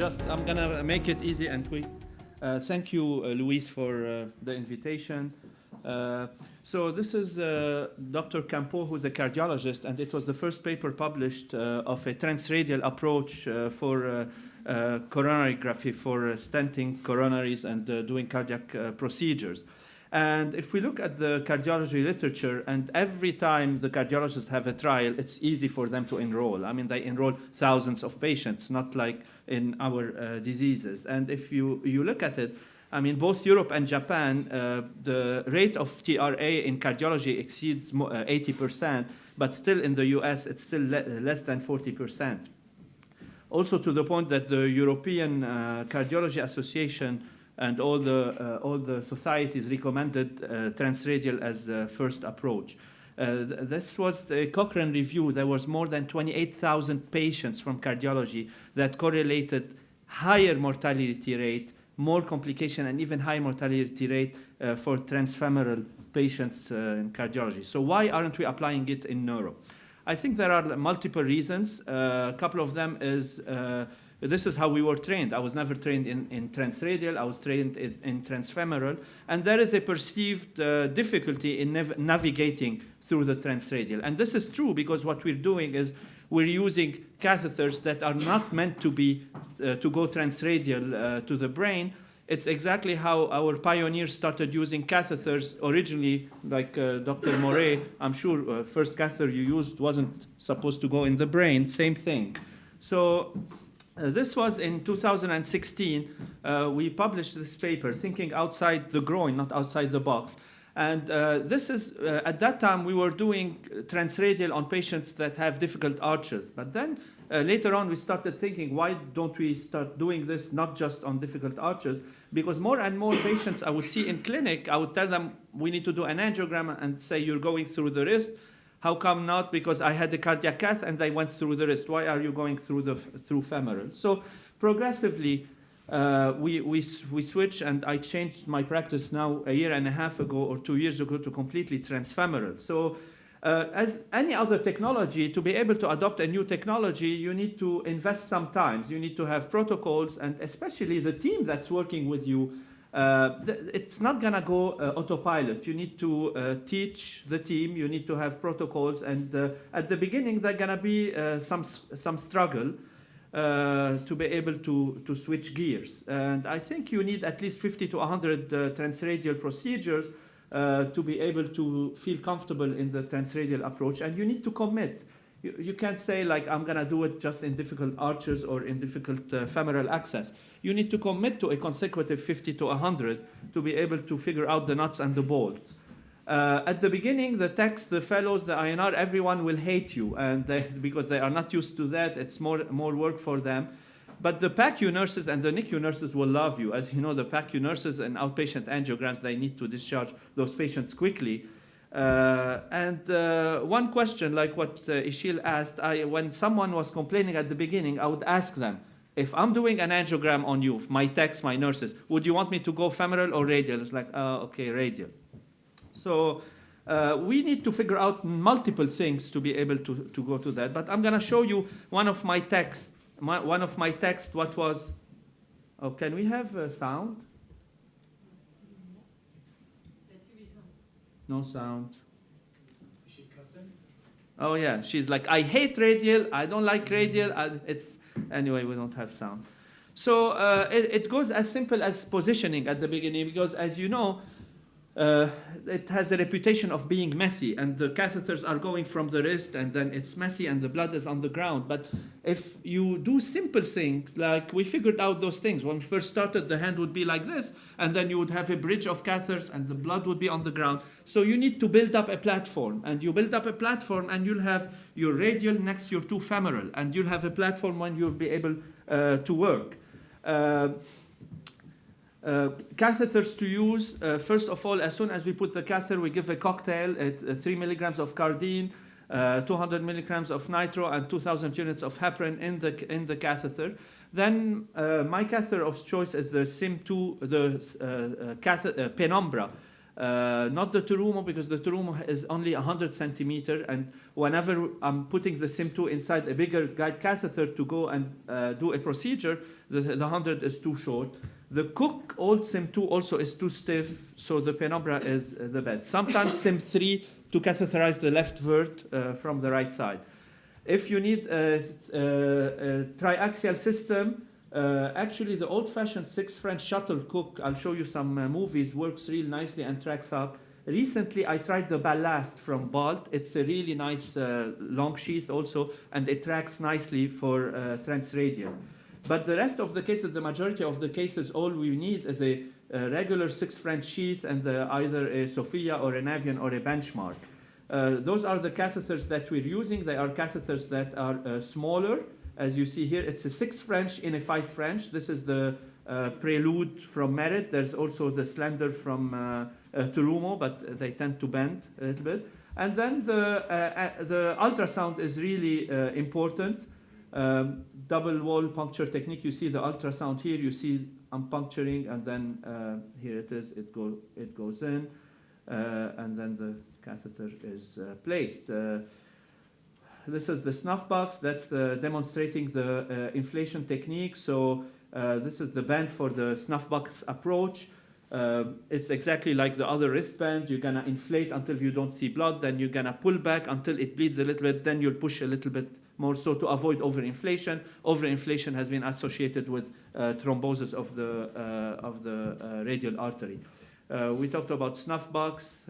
I'm gonna make it easy and quick. Thank you, Luis, for the invitation. So this is Dr. Campo, who's a cardiologist, and it was the first paper published of a transradial approach for coronarography for stenting coronaries and doing cardiac procedures. And if we look at the cardiology literature, and every time the cardiologists have a trial, it's easy for them to enroll. I mean, they enroll thousands of patients, not like in our diseases. And if you look at it, I mean, both Europe and Japan, the rate of TRA in cardiology exceeds 80%, but still in the US, it's still less than 40%. Also to the point that the European Cardiology Association and all the societies recommended transradial as a first approach. This was the Cochrane review. There was more than 28,000 patients from cardiology that correlated higher mortality rate, more complication, and even high mortality rate for transfemoral patients in cardiology. So why aren't we applying it in neuro? I think there are multiple reasons. A couple of them is this is how we were trained. I was never trained in transradial. I was trained in transfemoral. And there is a perceived difficulty in navigating through the transradial. And this is true because what we're doing is we're using catheters that are not meant to be to go transradial to the brain. It's exactly how our pioneers started using catheters originally, like Dr. Moret. I'm sure first catheter you used wasn't supposed to go in the brain. Same thing. So this was in 2016. We published this paper, Thinking Outside the Groin, not outside the box. And this is, at that time, we were doing transradial on patients that have difficult arches. But then later on, we started thinking, why don't we start doing this not just on difficult arches? Because more and more patients I would see in clinic, I would tell them, we need to do an angiogram and say, you're going through the wrist. How come not? Because I had the cardiac cath and they went through the wrist. Why are you going through femoral? So progressively, we switched, and I changed my practice now a year and a half ago or 2 years ago to completely transfemoral. So as any other technology, to be able to adopt a new technology, you need to invest some time. You need to have protocols, and especially the team that's working with you. It's not going to go autopilot. You need to teach the team. You need to have protocols. And at the beginning, there's going to be some struggle to be able to switch gears. And I think you need at least 50 to 100 transradial procedures to be able to feel comfortable in the transradial approach. And you need to commit. You can't say, like, I'm going to do it just in difficult arches or in difficult femoral access. You need to commit to a consecutive 50 to 100 to be able to figure out the nuts and the bolts. At the beginning, the techs, the fellows, the INR, everyone will hate you, and because they are not used to that. It's more work for them. But the PACU nurses and the NICU nurses will love you. As you know, the PACU nurses and outpatient angiograms, they need to discharge those patients quickly. One question, like what Ishil asked, when someone was complaining at the beginning, I would ask them, if I'm doing an angiogram on you, my techs, my nurses, would you want me to go femoral or radial? It's like, okay, radial. So we need to figure out multiple things to be able to go to that. But I'm going to show you one of my texts. What was, oh, can we have sound? No sound. Is she cussing? Oh yeah, she's like, I hate radial, I don't like radial, anyway, we don't have sound. So it goes as simple as positioning at the beginning, because as you know, it has the reputation of being messy, and the catheters are going from the wrist, and then it's messy and the blood is on the ground. But if you do simple things, like we figured out those things. When we first started, the hand would be like this, and then you would have a bridge of catheters and the blood would be on the ground. So you need to build up a platform, and you build up a platform, and you'll have your radial next to your two femoral, and you'll have a platform when you'll be able to work. Catheters to use, first of all, as soon as we put the catheter, we give a cocktail at 3 milligrams of cardine, 200 milligrams of nitro, and 2,000 units of heparin in the catheter. Then my catheter of choice is the SIM2, the Penumbra. Not the Terumo, because the Terumo is only 100 centimeter, and whenever I'm putting the SIM2 inside a bigger guide catheter to go and do a procedure, the 100 is too short. The Cook old SIM2 also is too stiff, so the Penumbra is the best. Sometimes SIM3 to catheterize the left vert from the right side. If you need a triaxial system, actually the old-fashioned 6 French shuttle Cook, I'll show you some movies, works real nicely and tracks up. Recently I tried the Ballast from Bolt. It's a really nice long sheath also, and it tracks nicely for transradial. But the rest of the cases, the majority of the cases, all we need is a regular 6 French sheath and either a Sophia or a Navion or a Benchmark. Those are the catheters that we're using. They are catheters that are smaller. As you see here, it's a 6 French in a 5 French. This is the Prelude from Merit. There's also the Slender from Terumo, but they tend to bend a little bit. And then the ultrasound is really important. Double wall puncture technique. You see the ultrasound here. You see I'm puncturing, and then here it is. It goes in, and then the catheter is placed. This is the snuff box. That's demonstrating the inflation technique. So this is the bend for the snuff box approach. It's exactly like the other wristband. You're gonna inflate until you don't see blood. Then you're gonna pull back until it bleeds a little bit. Then you'll push a little bit more so to avoid overinflation. Overinflation has been associated with thrombosis of the radial artery. We talked about snuff box.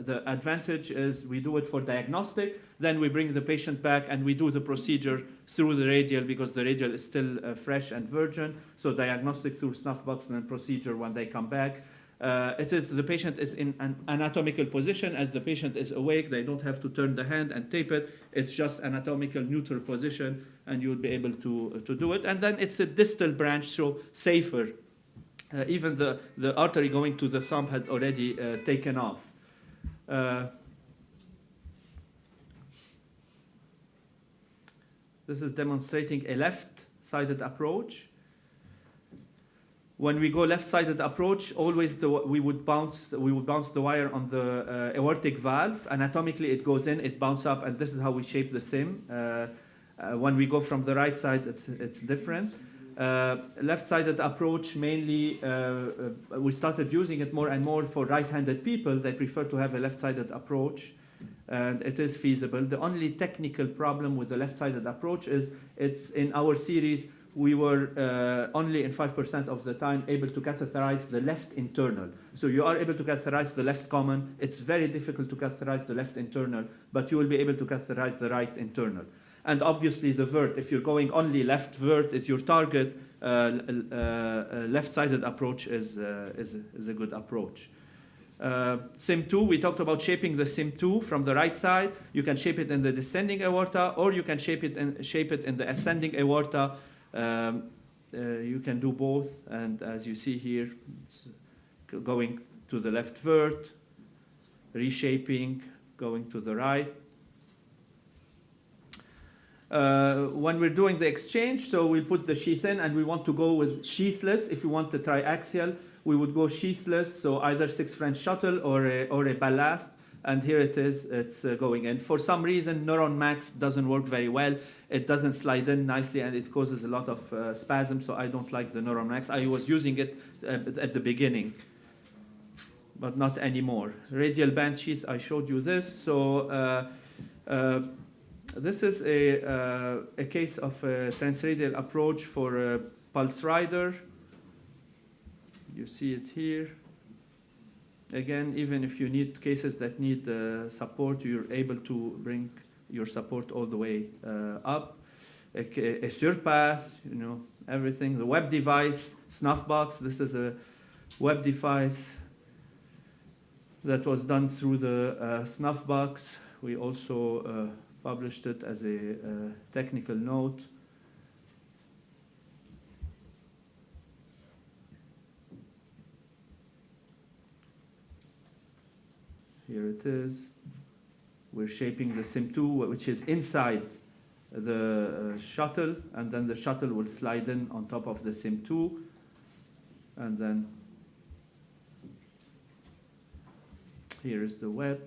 The advantage is we do it for diagnostic, then we bring the patient back and we do the procedure through the radial because the radial is still fresh and virgin. So diagnostic through snuff box and then procedure when they come back. The patient is in an anatomical position. As the patient is awake, they don't have to turn the hand and tape it. It's just anatomical neutral position, and you'll be able to do it. And then it's a distal branch, so safer. Even the artery going to the thumb had already taken off. This is demonstrating a left-sided approach. When we go left-sided approach, always we would bounce the wire on the aortic valve. Anatomically, it goes in, it bounces up, and this is how we shape the SIM. When we go from the right side, it's different. Left-sided approach, mainly, we started using it more and more for right-handed people. They prefer to have a left-sided approach, and it is feasible. The only technical problem with the left-sided approach is it's in our series, we were only in 5% of the time able to catheterize the left internal. So you are able to catheterize the left common. It's very difficult to catheterize the left internal, but you will be able to catheterize the right internal. And obviously the vert, if you're going only left vert is your target, left-sided approach is a good approach. SIM2, we talked about shaping the SIM2 from the right side. You can shape it in the descending aorta, or you can shape it in the ascending aorta. You can do both, and as you see here, it's going to the left vert, reshaping, going to the right. When we're doing the exchange, so we put the sheath in, and we want to go with sheathless. If you want the triaxial, we would go sheathless, so either 6 French shuttle or a ballast. And here it is, it's going in. For some reason, Neuron Max doesn't work very well. It doesn't slide in nicely, and it causes a lot of spasm, so I don't like the Neuron Max. I was using it at the beginning, but not anymore. Radial band sheath, I showed you this. So this is a case of a transradial approach for a pulse rider. You see it here. Again, even if you need cases that need support, you're able to bring your support all the way up. A surpass, you know, everything. The web device, snuff box. This is a web device that was done through the snuff box. We also published it as a technical note. Here it is. We're shaping the SIM2, which is inside the shuttle, and then the shuttle will slide in on top of the SIM2, and then here is the web.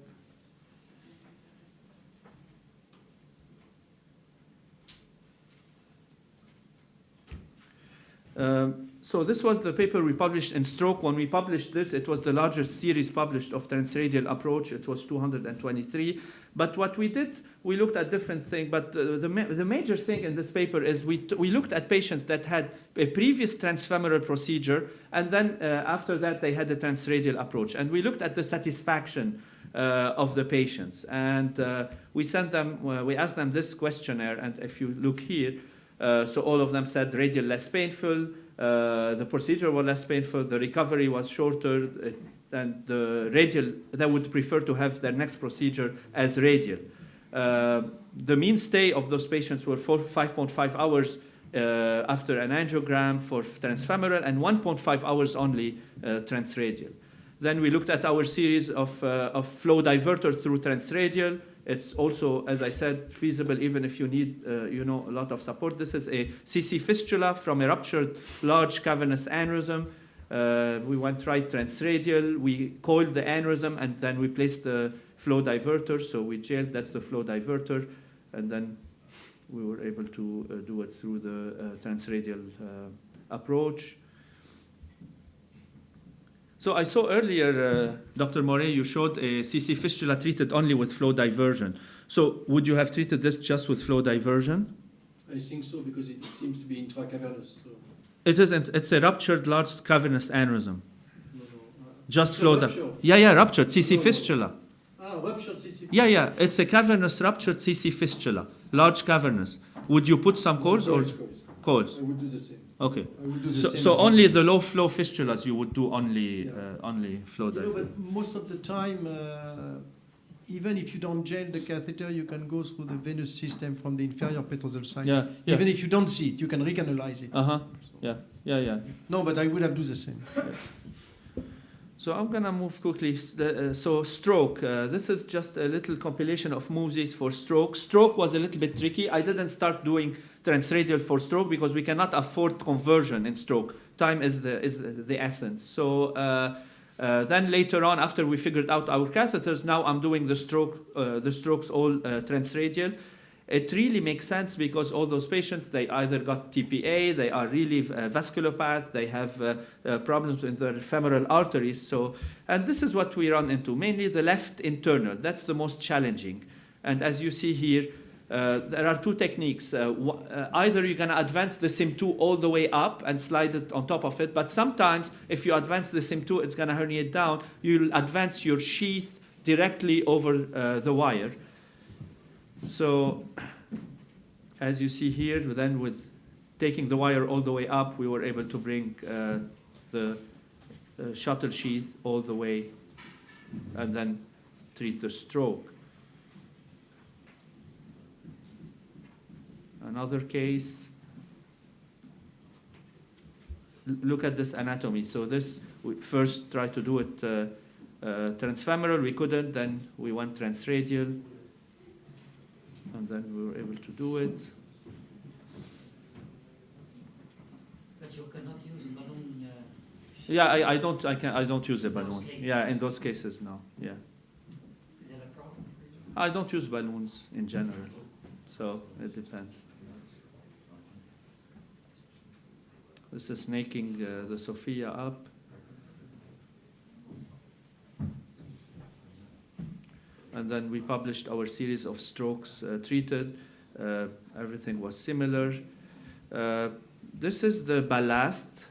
So this was the paper we published in Stroke. When we published this, it was the largest series published of transradial approach. It was 223. But what we did, we looked at different things. But the major thing in this paper is we looked at patients that had a previous transfemoral procedure, and then after that they had a transradial approach. And we looked at the satisfaction of the patients. And we sent them, we asked them this questionnaire. And if you look here, so all of them said radial less painful, the procedure was less painful, the recovery was shorter, and the radial, they would prefer to have their next procedure as radial. The mean stay of those patients were 5.5 hours after an angiogram for transfemoral and 1.5 hours only transradial. Then we looked at our series of flow diverter through transradial. It's also, as I said, feasible even if you need, a lot of support. This is a CC fistula from a ruptured large cavernous aneurysm. We went right transradial. We coiled the aneurysm and then we placed the flow diverter. So we jailed, that's the flow diverter. And then we were able to do it through the transradial approach. So I saw earlier, Dr. Moret, you showed a CC fistula treated only with flow diversion. So would you have treated this just with flow diversion? I think so, because it seems to be intracavernous. So. It isn't. It's a ruptured large cavernous aneurysm. No. Just flow diversion. Yeah, ruptured CC fistula. Ruptured CC fistula. Yeah, it's a cavernous ruptured CC fistula, large cavernous. Would you put some coils or coils? I would do the same. Okay. I would do the same. So only the low flow fistulas you would do only only flow diversion. But most of the time, even if you don't gel the catheter, you can go through the venous system from the inferior petrosal side. Yeah. Even if you don't see it, you can recanalize it. So. Yeah. No, but I would have do the same. So I'm gonna move quickly. So stroke. This is just a little compilation of movies for stroke. Stroke was a little bit tricky. I didn't start doing transradial for stroke because we cannot afford conversion in stroke. Time is the essence. So then later on, after we figured out our catheters, now I'm doing the strokes all transradial. It really makes sense because all those patients, they either got TPA, they are really vasculopath, they have problems with their femoral arteries. So, and this is what we run into, mainly the left internal. That's the most challenging. And as you see here, there are two techniques. Either you're going to advance the SIM2 all the way up and slide it on top of it, but sometimes if you advance the SIM2, it's going to herniate down. You'll advance your sheath directly over the wire. So, as you see here, then with taking the wire all the way up, we were able to bring the shuttle sheath all the way and then treat the stroke. Another case, look at this anatomy. So this, we first tried to do it transfemoral, we couldn't, then we went transradial, and then we were able to do it. But you cannot use a balloon. Yeah, I don't use a balloon. Yeah, in those cases, no. Yeah. Is that a problem? I don't use balloons in general, so it depends. This is snaking the Sophia up. And then we published our series of strokes treated. Everything was similar. This is the ballast.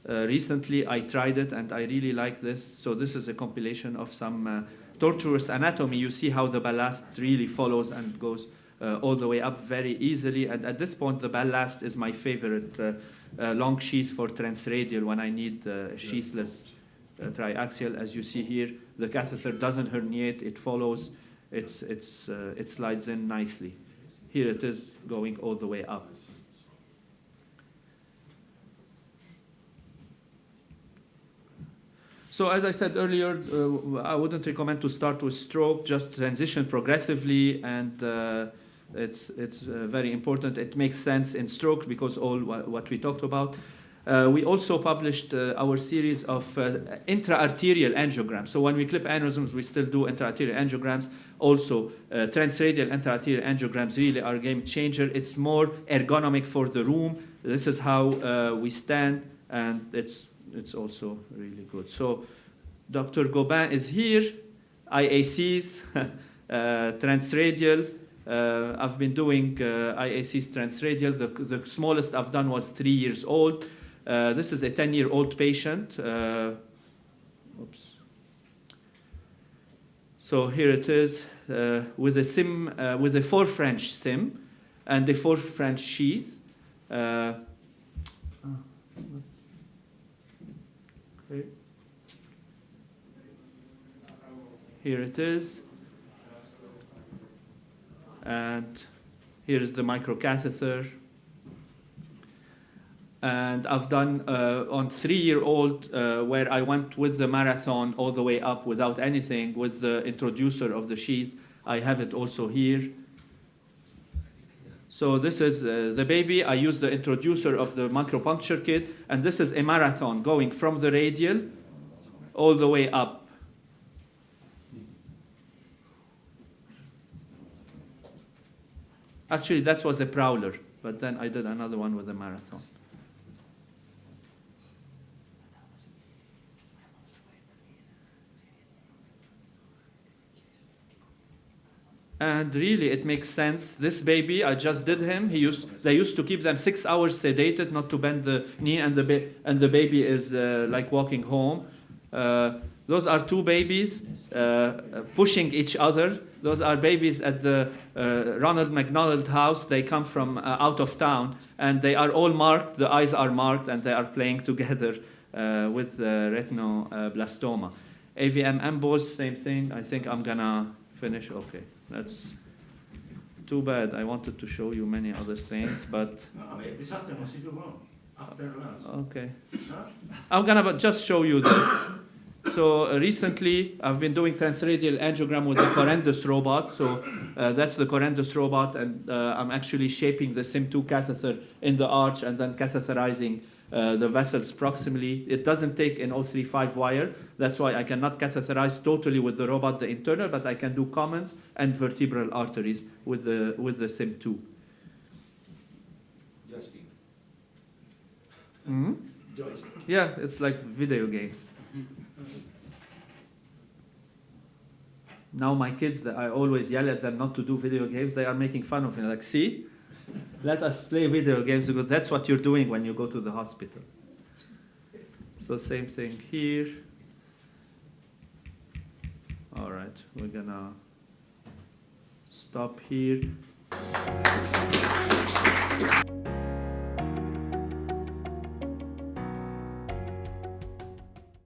Recently I tried it and I really like this. So this is a compilation of some tortuous anatomy. You see how the ballast really follows and goes all the way up very easily. And at this point, the ballast is my favorite long sheath for transradial when I need sheathless triaxial. As you see here, the catheter doesn't herniate, it follows, it slides in nicely. Here it is going all the way up. So as I said earlier, I wouldn't recommend to start with stroke, just transition progressively, and it's very important. It makes sense in stroke because all what we talked about. We also published our series of intra-arterial angiograms. So when we clip aneurysms, we still do intra-arterial angiograms. Also, transradial intra-arterial angiograms really are a game changer. It's more ergonomic for the room. This is how we stand, and it's also really good. So Dr. Gobin is here, IACs, transradial. I've been doing IACs transradial. The smallest I've done was 3 years old. This is a 10-year-old patient. Oops. So here it is with a SIM, with a 4 French SIM and a 4 French sheath. Okay. Here it is. And here's the microcatheter. And I've done on 3-year-old where I went with the marathon all the way up without anything with the introducer of the sheath. I have it also here. So this is the baby. I use the introducer of the micropuncture kit, and this is a marathon going from the radial all the way up. Actually, that was a prowler, but then I did another one with a marathon. And really, it makes sense. This baby, I just did him. They used to keep them 6 hours sedated, not to bend the knee, and the baby is like walking home. Those are 2 babies pushing each other. Those are babies at the Ronald McDonald House. They come from out of town, and they are all marked. The eyes are marked, and they are playing together with retinoblastoma. AVM embos, same thing. I think I'm gonna finish. Okay, that's too bad. I wanted to show you many other things, but No, I mean, this afternoon, if you want, after lunch. okay. Huh? I'm gonna just show you this. So recently, I've been doing transradial angiogram with the Corendus robot. So that's the Corendus robot, and I'm actually shaping the SIM2 catheter in the arch and then catheterizing the vessels proximally. It doesn't take an 035 wire. That's why I cannot catheterize totally with the robot, the internal, but I can do commons and vertebral arteries with the SIM2. Joystick. Mm-hmm. Joystick. Yeah, it's like video games. Now my kids, that I always yell at them not to do video games, they are making fun of me. Like, see, let us play video games because that's what you're doing when you go to the hospital. So same thing here. All right, we're gonna stop here.